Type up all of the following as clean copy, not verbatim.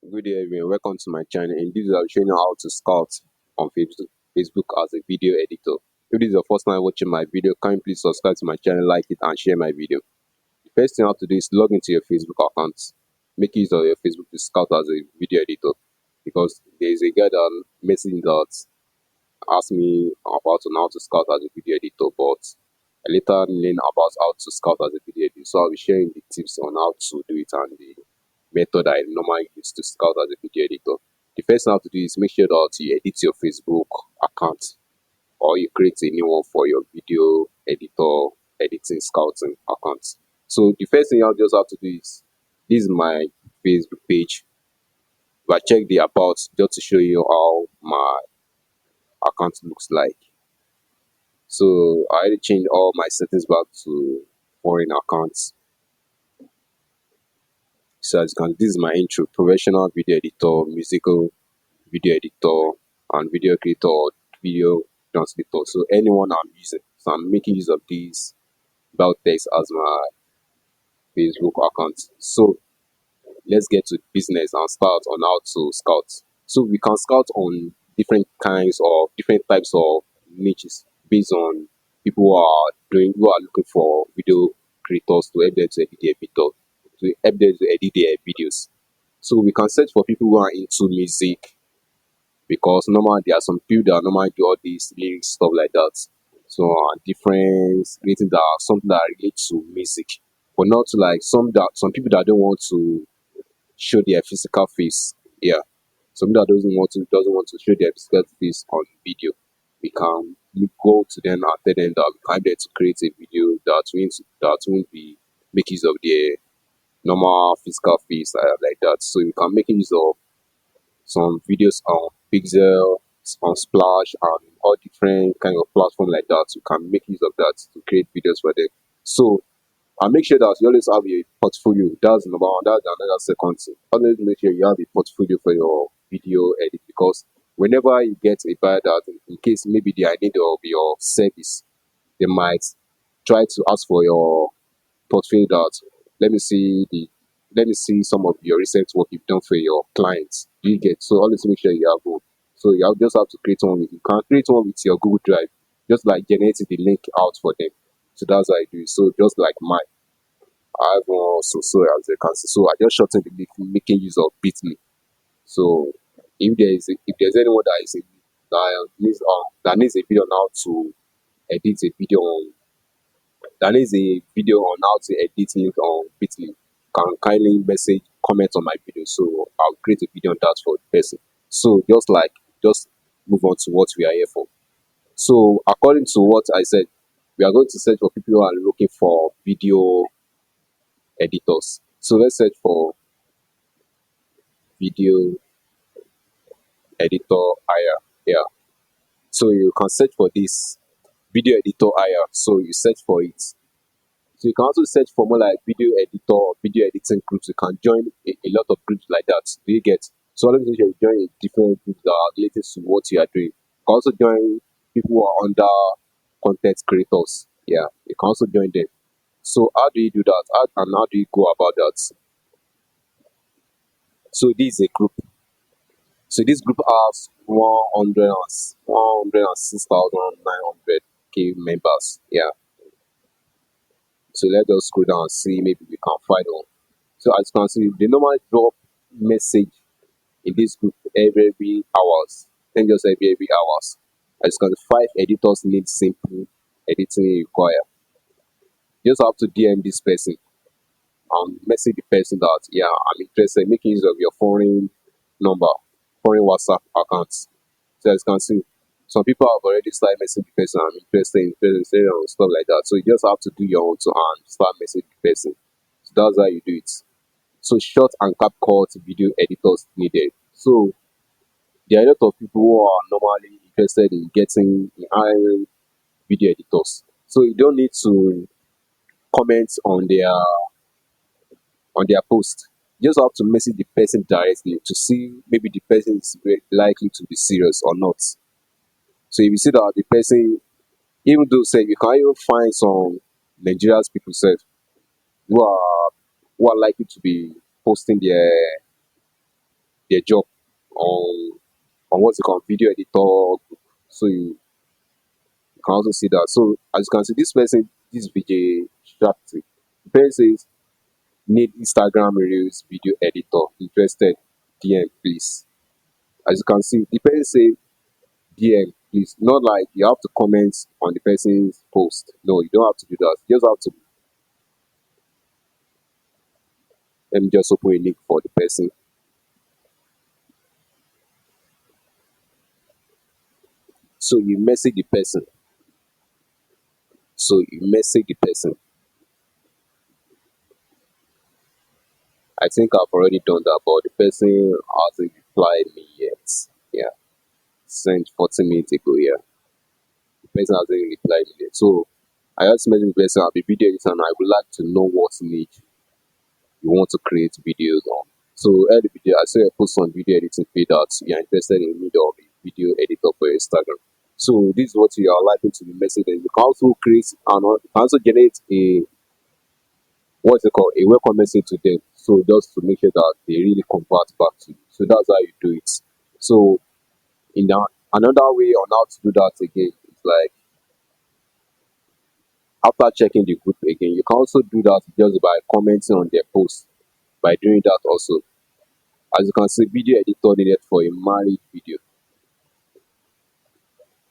Good day, everyone. Welcome to my channel. In this video, I'll show you how to scout on Facebook as a video editor. If this is your first time watching my video, can you please subscribe to my channel, like it, and share my video. The first thing you have to do is log into your Facebook account. Make use of your Facebook to scout as a video editor, because there is a guy that messaged that asked me about on how to scout as a video editor, but I later learned about how to scout as a video editor. So I'll be sharing the tips on how to do it and the method I normally use to scout as a video editor. The first thing I have to do is make sure that you edit your Facebook account, or you create a new one for your video editor editing scouting account. So the first thing I'll just have to do is, this is my Facebook page. If I check the about, just to show you how my account looks like. So I already changed all my settings back to foreign accounts. So as you can, this is my intro: professional video editor, musical video editor, and video creator or video translator. So anyone I'm using. So I'm making use of this about text as my Facebook account. So let's get to business and start on how to scout. So we can scout on different kinds of different types of niches based on people who are looking for video creators to help them to edit their video, to help them to edit their videos. So we can search for people who are into music, because normally there are some people that normally do all these lyrics stuff like that. So different creating that something that relates to music, but not to like some people that don't want to show their physical face. Yeah, somebody that doesn't want to show their physical face on video. We can go to them and tell them that we can to create a video that won't be make use of their normal physical face like that. So we can make use of some videos on Pixel, on Splash, and all different kind of platform like that. You can make use of that to create videos for them. So and make sure that you always have a portfolio. That's number one. That's another second thing. Always make sure you have a portfolio for your video edit, because whenever you get a buyer that, in case maybe they are in need of your service, they might try to ask for your portfolio. That let me see the let me see some of your recent work you've done for your clients. Do you get? So always make sure you have one. So just have to create one. You can create one with your Google Drive, just like generating the link out for them. So that's how I do it. So just like mine, I have one also, so as you can see. So I just shortened the link, making use of Bitly. So if there's anyone that needs a video on how to edit a video on that needs a video on how to edit link on Bitly, can kindly message comment on my video. So I'll create a video on that for the person. So just move on to what we are here for. So according to what I said, we are going to search for people who are looking for video editors. So let's search for video editor hire. Yeah. So you can search for this video editor hire. So you search for it. So you can also search for more like video editor or video editing groups. You can join a lot of groups like that. Do you get? So let me say you join a different groups that are related to what you are doing. You can also join people who are under content creators. Yeah, you can also join them. So how do you do that? How do you go about that? So this is a group. So this group has 106,900 members. Yeah. So let us scroll down and see, maybe we can find one. So as you can see, they normally drop message in this group every hours. Then just every hours. As you can see, 5 editors need simple editing require. You just have to DM this person and message the person that, yeah, I'm interested, making use of your foreign number, foreign WhatsApp accounts. So as you can see, some people have already started messaging the person, I'm interested and stuff like that. So you just have to do your own to and start messaging the person. So that's how you do it. So short and CapCut video editors needed. So there are a lot of people who are normally interested in getting in hiring video editors. So you don't need to comment on their post. You just have to message the person directly to see maybe the person is likely to be serious or not. So if you see that the person, even though say you can even find some Nigerians people self who are likely to be posting their job on what's it called, video editor. So you can also see that. So as you can see, this person, this VJ Shakti, the person says need Instagram Reels video editor. Interested? DM please. As you can see, the person say DM please. Not like you have to comment on the person's post. No, you don't have to do that. You just have to, let me just open a link for the person. So you message the person. So you message the person. I think I've already done that, but the person hasn't replied me yet. Yeah, sent 40 minutes ago. Yeah, the person hasn't replied me yet. So I just message the person. I'll be video editor, and I would like to know what niche you want to create videos on. So early video, I saw a post on video editing page that you're interested in need of a video editor for your Instagram. So this is what you are likely to be messaging. You can also create and you can also generate a, what's it called, a welcome message to them. So just to make sure that they really convert back to you. So that's how you do it. So in that, another way on how to do that again is like after checking the group again, you can also do that just by commenting on their post. By doing that also, as you can see, video editor needed for a married video.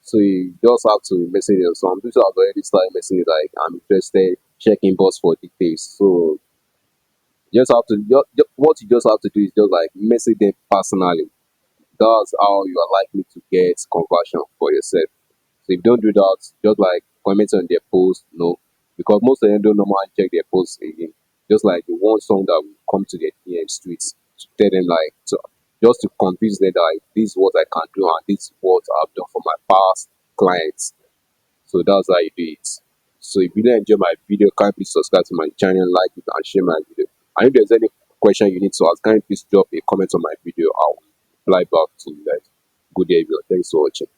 So you just have to message them. Some people have already started messaging like I'm interested, check inbox for details. So you just have to what you just have to do is just like message them personally. That's how you are likely to get conversion for yourself. So if you don't do that, just like comment on their post, because most of them don't normally check their posts again. Just like the one song that will come to their DM streets to tell them like just to convince them that like, this is what I can do and this is what I've done for my past clients. So that's how you do it. So if you really enjoy my video, kindly please subscribe to my channel, like it and share my video. And if there's any question you need to ask, kindly please drop a comment on my video. I'll reply back to you guys. Good day, everyone. Thanks for watching.